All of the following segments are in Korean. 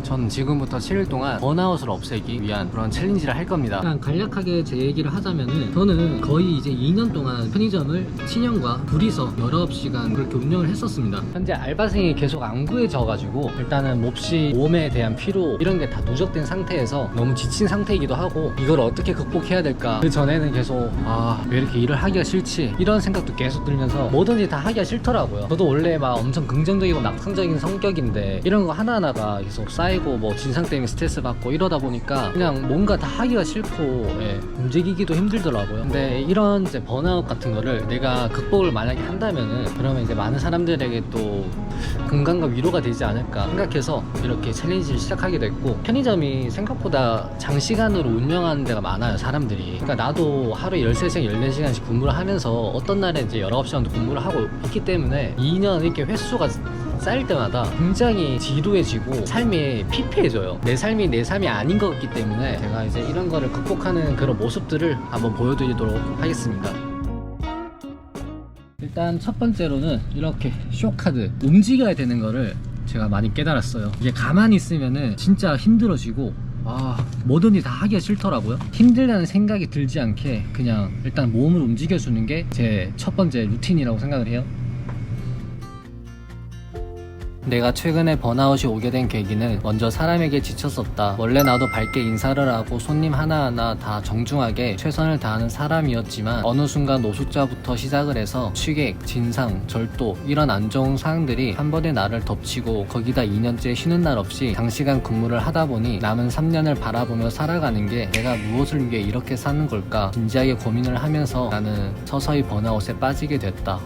전 지금부터 7일 동안 번아웃을 없애기 위한 그런 챌린지를 할 겁니다. 그냥 간략하게 제 얘기를 하자면은 저는 거의 이제 2년 동안 편의점을 친형과 둘이서 19시간 그렇게 운영을 했었습니다. 현재 알바생이 계속 안 구해져가지고 일단은 몹시 몸에 대한 피로 이런 게 다 누적된 상태에서 너무 지친 상태이기도 하고 이걸 어떻게 극복해야 될까. 그 전에는 계속 왜 이렇게 일을 하기가 싫지 이런 생각도 계속 들면서 뭐든지 다 하기가 싫더라고요. 저도 원래 막 엄청 긍정적이고 낙천적인 성격인데 이런 거 하나하나가 계속 쌓이고 뭐 진상 때문에 스트레스 받고 이러다 보니까 그냥 뭔가 다 하기가 싫고 움직이기도 힘들더라고요. 근데 이런 이제 번아웃 같은 거를 내가 극복을 만약에 한다면은 그러면 이제 많은 사람들에게 또 공감과 위로가 되지 않을까 생각해서 이렇게 챌린지를 시작하게 됐고, 편의점이 생각보다 장시간으로 운영하는 데가 많아요, 사람들이. 그러니까 나도 하루에 13시간 14시간씩 근무를 하면서 어떤 날에 이제 19시간도 근무를 하고 있기 때문에 2년 이렇게 횟수가 쌓일 때마다 굉장히 지루해지고 삶이 피폐해져요. 내 삶이 아닌 것 같기 때문에 제가 이제 이런 거를 극복하는 그런 모습들을 한번 보여드리도록 하겠습니다. 일단 첫 번째로는 이렇게 쇼카드 움직여야 되는 거를 제가 많이 깨달았어요. 이게 가만히 있으면은 진짜 힘들어지고 뭐든지 다 하기가 싫더라고요. 힘들다는 생각이 들지 않게 그냥 일단 몸을 움직여주는 게 제 첫 번째 루틴이라고 생각을 해요. 내가 최근에 번아웃이 오게 된 계기는 먼저 사람에게 지쳤었다. 원래 나도 밝게 인사를 하고 손님 하나하나 다 정중하게 최선을 다하는 사람이었지만 어느 순간 노숙자부터 시작을 해서 취객, 진상, 절도 이런 안 좋은 사항들이 한 번에 나를 덮치고 거기다 2년째 쉬는 날 없이 장시간 근무를 하다 보니 남은 3년을 바라보며 살아가는 게 내가 무엇을 위해 이렇게 사는 걸까 진지하게 고민을 하면서 나는 서서히 번아웃에 빠지게 됐다.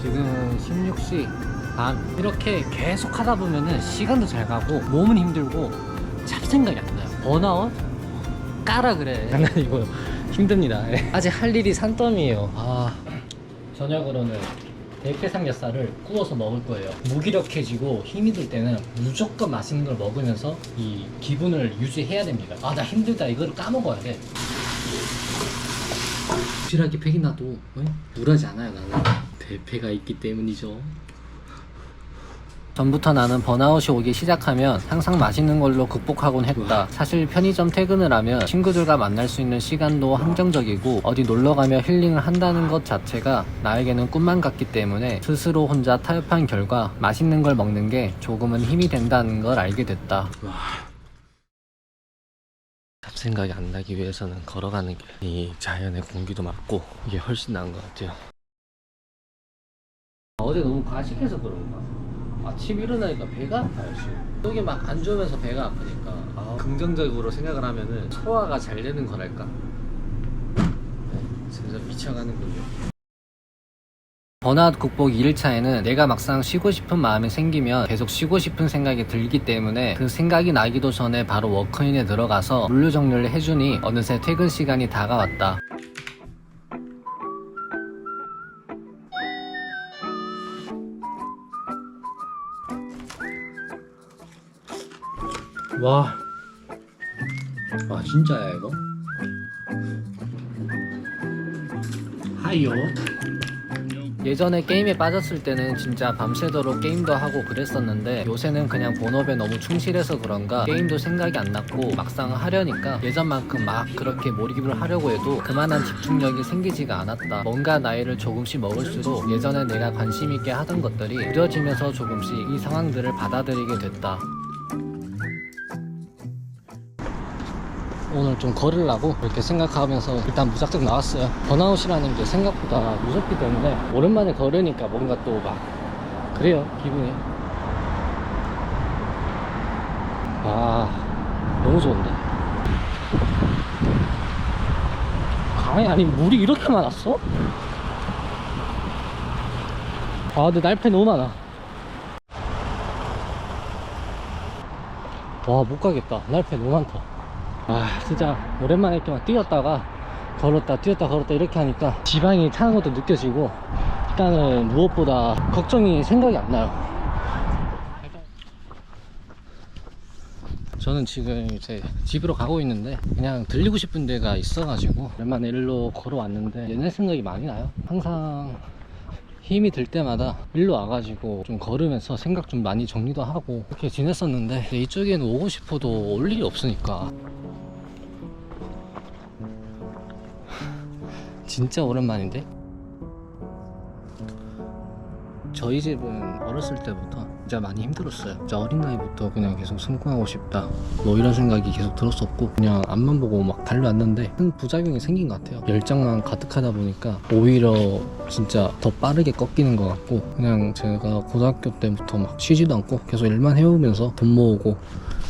지금 16시 반 이렇게 계속 하다 보면은 시간도 잘 가고 몸은 힘들고 잡생각이 안 나요. 번아웃? 까라 그래. 장난이고요. 힘듭니다. 아직 할 일이 산더미예요. 저녁으로는 대패 삼겹살을 구워서 먹을 거예요. 무기력해지고 힘이 들 때는 무조건 맛있는 걸 먹으면서 이 기분을 유지해야 됩니다. 나 힘들다 이거를 까먹어야 돼. 부실하게 팩이 나도 굴하지 않아요. 나는 대패가 있기 때문이죠. 전부터 나는 번아웃이 오기 시작하면 항상 맛있는 걸로 극복하곤 했다. 사실 편의점 퇴근을 하면 친구들과 만날 수 있는 시간도 한정적이고 어디 놀러가며 힐링을 한다는 것 자체가 나에게는 꿈만 같기 때문에 스스로 혼자 타협한 결과 맛있는 걸 먹는 게 조금은 힘이 된다는 걸 알게 됐다. 잡생각이 안 나기 위해서는 걸어가는 게 이 자연의 공기도 맞고 이게 훨씬 나은 것 같아요. 어제 너무 과식해서 그런가? 아침 일어나니까 배가 아파요. 지금 속이 막 안 좋으면서 배가 아프니까 긍정적으로 생각을 하면은 소화가 잘 되는 거랄까? 진짜 미쳐가는군요. 번아웃 극복 2일차에는 내가 막상 쉬고 싶은 마음이 생기면 계속 쉬고 싶은 생각이 들기 때문에 그 생각이 나기도 전에 바로 워크인에 들어가서 물류 정리를 해주니 어느새 퇴근 시간이 다가왔다. 와 진짜야 이거? 하이요. 예전에 게임에 빠졌을 때는 진짜 밤새도록 게임도 하고 그랬었는데 요새는 그냥 본업에 너무 충실해서 그런가 게임도 생각이 안 났고 막상 하려니까 예전만큼 막 그렇게 몰입을 하려고 해도 그만한 집중력이 생기지가 않았다. 뭔가 나이를 조금씩 먹을수록 예전에 내가 관심 있게 하던 것들이 느려지면서 조금씩 이 상황들을 받아들이게 됐다. 오늘 좀 걸으려고 이렇게 생각하면서 일단 무작정 나왔어요. 번아웃이라는 게 생각보다 무섭기 때문에 오랜만에 걸으니까 뭔가 또 막 그래요, 기분이. 너무 좋은데. 강에 아니 물이 이렇게 많았어? 근데 날패 너무 많아. 못 가겠다. 날패 너무 많다. 진짜 오랜만에 이렇게 뛰었다가 걸었다 이렇게 하니까 지방이 차는 것도 느껴지고 일단은 무엇보다 걱정이 생각이 안 나요. 저는 지금 이제 집으로 가고 있는데 그냥 들리고 싶은 데가 있어가지고 오랜만에 일로 걸어왔는데 옛날 생각이 많이 나요. 항상 힘이 들 때마다 일로 와가지고 좀 걸으면서 생각 좀 많이 정리도 하고 이렇게 지냈었는데 이쪽에는 오고 싶어도 올 일이 없으니까 진짜 오랜만인데? 저희 집은 어렸을 때부터 진짜 많이 힘들었어요. 진짜 어린 나이부터 그냥 계속 성공하고 싶다 뭐 이런 생각이 계속 들었었고 그냥 앞만 보고 막 달려왔는데 큰 부작용이 생긴 것 같아요. 열정만 가득하다 보니까 오히려 진짜 더 빠르게 꺾이는 것 같고 그냥 제가 고등학교 때부터 막 쉬지도 않고 계속 일만 해오면서 돈 모으고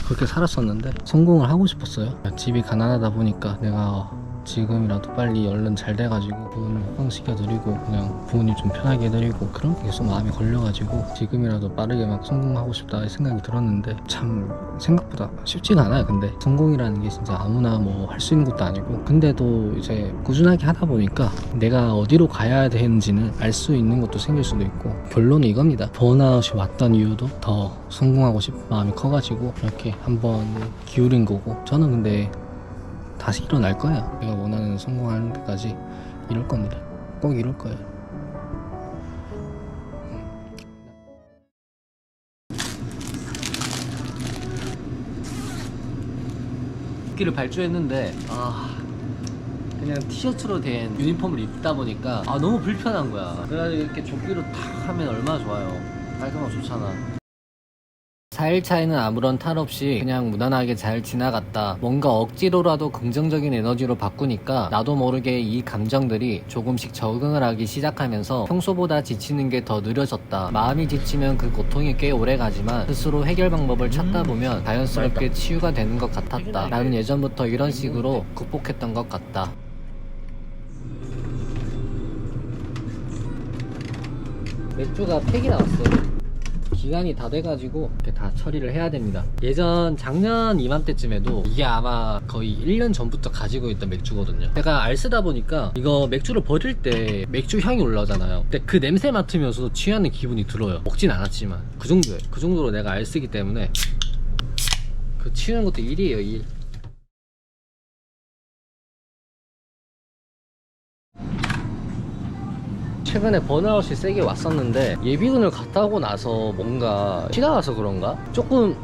그렇게 살았었는데 성공을 하고 싶었어요. 집이 가난하다 보니까 내가 지금이라도 빨리 얼른 잘 돼가지고 부모님 호강시켜드리고 그냥 부모님 좀 편하게 해드리고 그런 게 계속 마음에 걸려가지고 지금이라도 빠르게 막 성공하고 싶다 생각이 들었는데 참 생각보다 쉽지가 않아요. 근데 성공이라는 게 진짜 아무나 뭐 할 수 있는 것도 아니고 근데도 이제 꾸준하게 하다 보니까 내가 어디로 가야 되는지는 알 수 있는 것도 생길 수도 있고 결론은 이겁니다. 번아웃이 왔던 이유도 더 성공하고 싶은 마음이 커가지고 이렇게 한번 기울인 거고 저는 근데 다시 일어날 거야. 내가 원하는 성공하는 데까지 이룰 겁니다. 꼭 이룰 거예요. 조끼를 발주했는데 그냥 티셔츠로 된 유니폼을 입다 보니까 너무 불편한 거야. 그래가지고 이렇게 조끼로 탁 하면 얼마나 좋아요. 깔끔하고 좋잖아. 4일 차에는 아무런 탈 없이 그냥 무난하게 잘 지나갔다. 뭔가 억지로라도 긍정적인 에너지로 바꾸니까 나도 모르게 이 감정들이 조금씩 적응을 하기 시작하면서 평소보다 지치는 게 더 느려졌다. 마음이 지치면 그 고통이 꽤 오래 가지만 스스로 해결 방법을 찾다 보면 자연스럽게 치유가 되는 것 같았다. 나는 예전부터 이런 식으로 극복했던 것 같다. 맥주가 팩이 나왔어요. 기간이 다 돼가지고 이렇게 다 처리를 해야 됩니다. 작년 이맘때쯤에도 이게 아마 거의 1년 전부터 가지고 있던 맥주거든요. 제가 알 쓰다 보니까 이거 맥주를 버릴 때 맥주 향이 올라오잖아요. 근데 그 냄새 맡으면서도 취하는 기분이 들어요. 먹진 않았지만 그 정도예요. 그 정도로 내가 알 쓰기 때문에 그 취하는 것도 일이에요, 일. 최근에 번아웃이 세게 왔었는데 예비군을 갔다 오고 나서 뭔가 쉬다 와서 그런가? 조금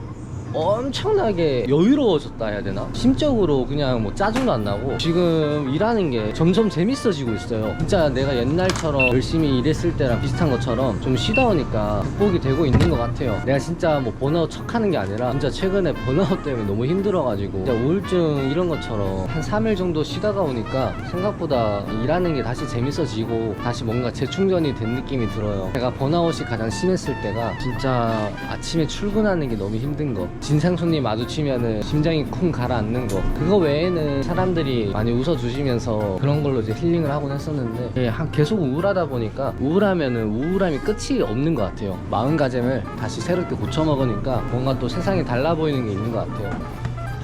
엄청나게 여유로워졌다 해야 되나? 심적으로 그냥 뭐 짜증도 안 나고 지금 일하는 게 점점 재밌어지고 있어요. 진짜 내가 옛날처럼 열심히 일했을 때랑 비슷한 것처럼 좀 쉬다 오니까 극복이 되고 있는 것 같아요. 내가 진짜 뭐 번아웃 척하는 게 아니라 진짜 최근에 번아웃 때문에 너무 힘들어가지고 진짜 우울증 이런 것처럼 한 3일 정도 쉬다가 오니까 생각보다 일하는 게 다시 재밌어지고 다시 뭔가 재충전이 된 느낌이 들어요. 제가 번아웃이 가장 심했을 때가 진짜 아침에 출근하는 게 너무 힘든 거, 진상 손님 마주치면은 심장이 쿵 가라앉는 거, 그거 외에는 사람들이 많이 웃어주시면서 그런 걸로 이제 힐링을 하곤 했었는데 계속 우울하다 보니까 우울하면은 우울함이 끝이 없는 것 같아요. 마음가짐을 다시 새롭게 고쳐 먹으니까 뭔가 또 세상이 달라 보이는 게 있는 것 같아요.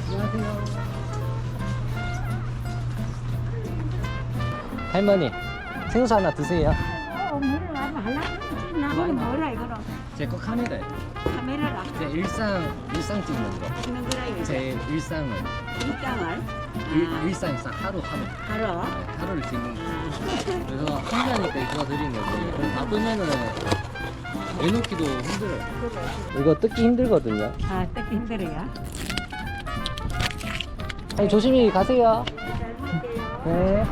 안녕하세요. 할머니 생수 하나 드세요. 물을 와서 하려고 나보고 뭐라 이거로 제 거 카메라에 카메라라 제 일상 찍는 거. 찍는 거라 이거 제 일상을 일상을 일상 하루 하러 네, 하루를 찍는 거. 그래서 혼자니까 이거 드리는 거지. 바쁘면은 내놓기도 힘들어요. 이거 뜯기 힘들거든요. 뜯기 힘들어요. 아니, 조심히 가세요. 잘 먹을게요. 네.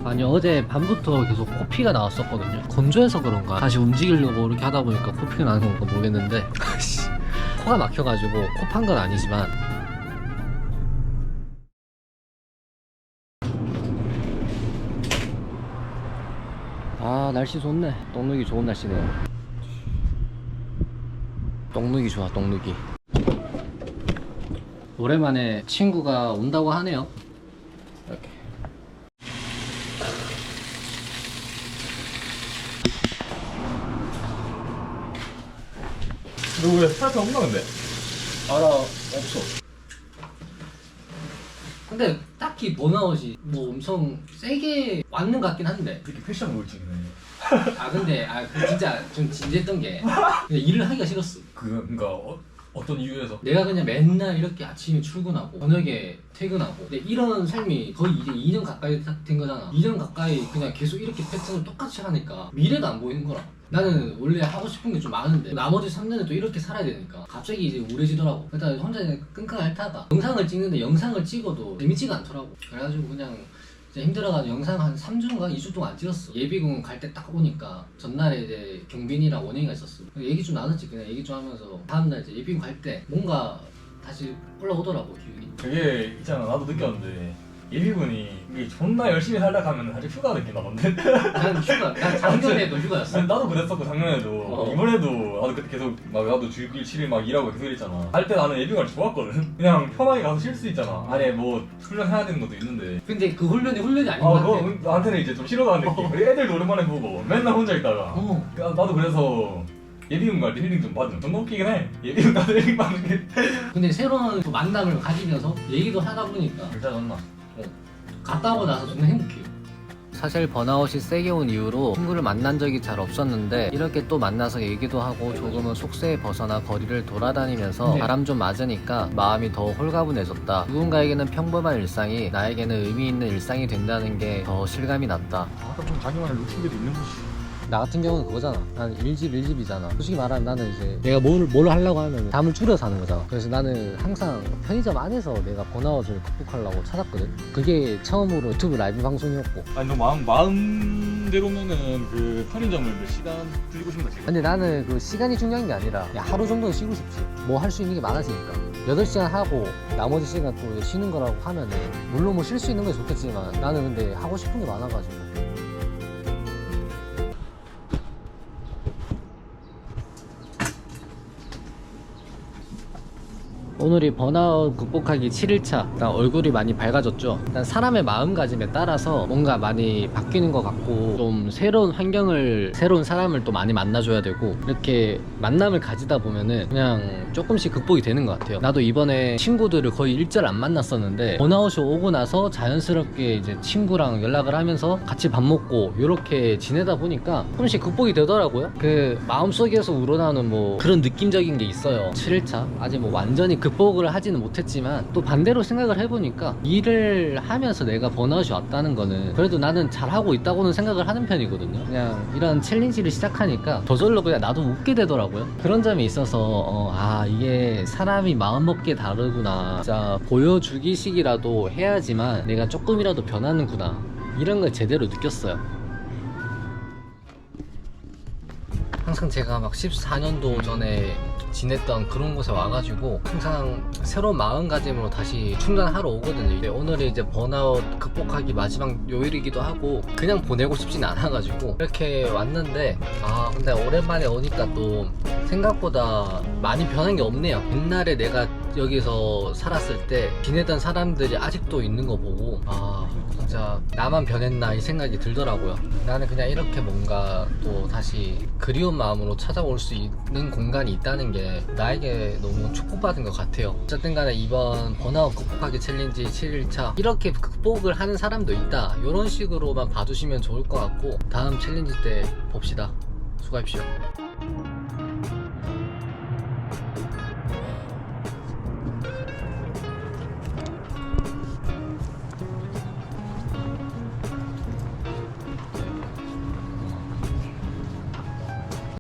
아니 어제 밤부터 계속 코피가 나왔었거든요. 건조해서 그런가 다시 움직이려고 이렇게 하다 보니까 코피가 나는 건가 모르겠는데 코가 막혀가지고 코 판 건 아니지만 날씨 좋네. 똥누기 좋은 날씨네요. 똥누기 좋아, 똥누기. 오랜만에 친구가 온다고 하네요. 이렇게. 너 왜 스타트 없나 근데? 알아, 없어. 근데 딱히 번아웃이 뭐 엄청 세게 왔는 것 같긴 한데. 이렇게 패션 우울증이네. 근데 그 진짜 좀 진지했던 게 그냥 일을 하기가 싫었어. 그니까 어떤 이유에서? 내가 그냥 맨날 이렇게 아침에 출근하고 저녁에 퇴근하고 근데 이런 삶이 거의 이제 2년 가까이 된 거잖아. 2년 가까이 그냥 계속 이렇게 패턴을 똑같이 하니까 미래가 안 보이는 거라. 나는 원래 하고 싶은 게 좀 많은데 나머지 3년을 또 이렇게 살아야 되니까 갑자기 이제 우울해지더라고. 일단 혼자 끙끙 앓다가 영상을 찍는데 영상을 찍어도 재밌지가 않더라고. 그래가지고 그냥 진짜 힘들어가지고 영상 한 3주인가 2주 동안 안 찍었어. 예비군 갈 때 딱 오니까 전날에 이제 경빈이랑 원영이가 있었어. 얘기 좀 나눴지. 그냥 얘기 좀 하면서 다음날 이제 예비군 갈 때 뭔가 다시 올라오더라고 기운이. 그게 있잖아, 나도 느꼈는데 예비군이 이게 존나 열심히 살다 가면 아직 휴가 느낌 나던데? 난 휴가, 난 작년에도 휴가였어. 나도 그랬었고 작년에도 이번에도 나도 그때 계속 막 나도 주 6일 7일 막 일하고 계속 이랬잖아. 할 때 나는 예비군이 좋았거든. 그냥 편하게 가서 쉴 수 있잖아. 안에 뭐 훈련해야 되는 것도 있는데 근데 그 훈련이 아닌 것 같아. 그거 나한테는 이제 좀 싫어가는 느낌. 애들도 오랜만에 보고 맨날 혼자 있다가 나도 그래서 예비군 갈 때 힐링 좀 받음. 좀 웃기긴 해. 예비군 가서 힐링 받는 게 근데 새로운 또 만남을 가지면서 얘기도 하다 보니까 괜찮았나? 갔다 오고 나서 정말 행복해요. 사실 번아웃이 세게 온 이후로 친구를 만난 적이 잘 없었는데 이렇게 또 만나서 얘기도 하고 조금은 속세에 벗어나 거리를 돌아다니면서 바람 좀 맞으니까 마음이 더 홀가분해졌다. 누군가에게는 평범한 일상이 나에게는 의미 있는 일상이 된다는 게 더 실감이 났다. 아까 좀 자기만의 루틴들도 있는 거지. 나 같은 경우는 그거잖아. 난 1집이잖아. 솔직히 말하면 나는 이제 내가 뭘 하려고 하면 잠을 줄여서 하는 거잖아. 그래서 나는 항상 편의점 안에서 내가 번아웃을 극복하려고 찾았거든. 그게 처음으로 유튜브 라이브 방송이었고. 아니 너 마음대로면은 그 편의점을 몇 시간 들고 싶나 지금? 근데 나는 그 시간이 중요한 게 아니라 그냥 하루 정도는 쉬고 싶지. 뭐 할 수 있는 게 많아지니까 8시간 하고 나머지 시간 또 쉬는 거라고 하면은 물론 뭐 쉴 수 있는 게 좋겠지만 나는 근데 하고 싶은 게 많아가지고. 오늘이 번아웃 극복하기 7일차. 일단 얼굴이 많이 밝아졌죠. 일단 사람의 마음가짐에 따라서 뭔가 많이 바뀌는 것 같고 좀 새로운 환경을 새로운 사람을 또 많이 만나줘야 되고 이렇게 만남을 가지다 보면은 그냥 조금씩 극복이 되는 것 같아요. 나도 이번에 친구들을 거의 일절 안 만났었는데 번아웃이 오고 나서 자연스럽게 이제 친구랑 연락을 하면서 같이 밥 먹고 이렇게 지내다 보니까 조금씩 극복이 되더라고요. 그 마음속에서 우러나오는 뭐 그런 느낌적인 게 있어요. 7일차 아직 뭐 완전히 극복을 하지는 못했지만 또 반대로 생각을 해보니까 일을 하면서 내가 번아웃이 왔다는 거는 그래도 나는 잘하고 있다고는 생각을 하는 편이거든요. 그냥 이런 챌린지를 시작하니까 저절로 그냥 나도 웃게 되더라고요. 그런 점이 있어서 이게 사람이 마음먹기에 다르구나. 진짜 보여주기식이라도 해야지만 내가 조금이라도 변하는구나. 이런 걸 제대로 느꼈어요. 항상 제가 막 14년도 전에 지냈던 그런 곳에 와가지고 항상 새로운 마음가짐으로 다시 충전하러 오거든요. 오늘이 이제 번아웃 극복하기 마지막 요일이기도 하고 그냥 보내고 싶진 않아가지고 이렇게 왔는데 근데 오랜만에 오니까 또 생각보다 많이 변한 게 없네요. 옛날에 내가 여기서 살았을 때 지내던 사람들이 아직도 있는 거 보고 진짜 나만 변했나 이 생각이 들더라고요. 나는 그냥 이렇게 뭔가 또 다시 그리운 마음으로 찾아올 수 있는 공간이 있다는 게 나에게 너무 축복받은 것 같아요. 어쨌든 간에 이번 번아웃 극복하기 챌린지 7일차 이렇게 극복을 하는 사람도 있다, 이런 식으로만 봐주시면 좋을 것 같고 다음 챌린지 때 봅시다. 수고하십시오.